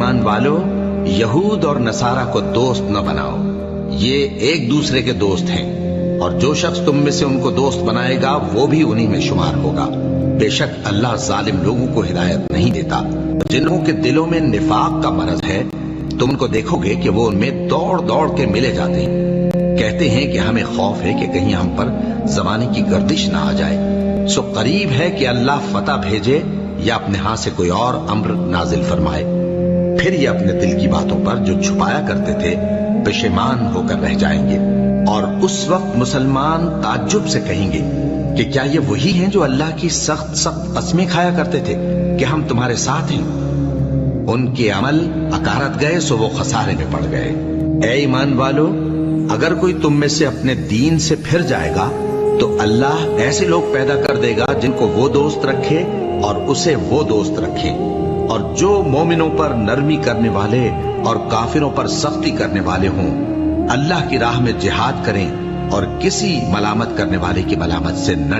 ایمان والو، یہود اور نصارہ کو دوست نہ بناؤ، یہ ایک دوسرے کے دوست ہیں، اور جو شخص تم میں سے ان کو دوست بنائے گا وہ بھی انہی میں شمار ہوگا۔ بے شک اللہ ظالم لوگوں کو ہدایت نہیں دیتا۔ جن لوگوں کے دلوں میں نفاق کا مرض ہے تم ان کو دیکھو گے کہ وہ ان میں دوڑ دوڑ کے ملے جاتے ہیں، کہتے ہیں کہ ہمیں خوف ہے کہ کہیں ہم پر زمانے کی گردش نہ آ جائے۔ سو قریب ہے کہ اللہ فتح بھیجے یا اپنے ہاں سے کوئی اور امر نازل فرمائے، پھر یہ اپنے دل کی باتوں پر جو چھپایا کرتے تھے پشیمان ہو کر رہ جائیں گے۔ اور اس وقت مسلمان تعجب سے کہیں گے کہ کیا یہ وہی ہیں جو اللہ کی سخت سخت قسمیں کھایا کرتے تھے کہ ہم تمہارے ساتھ ہیں؟ ان کے عمل اکارت گئے سو وہ خسارے میں پڑ گئے۔ اے ایمان والو، اگر کوئی تم میں سے اپنے دین سے پھر جائے گا تو اللہ ایسے لوگ پیدا کر دے گا جن کو وہ دوست رکھے اور اسے وہ دوست رکھے، اور جو مومنوں پر نرمی کرنے والے اور کافروں پر سختی کرنے والے ہوں، اللہ کی راہ میں جہاد کریں اور کسی ملامت کرنے والے کی ملامت سے نہ ڈریں۔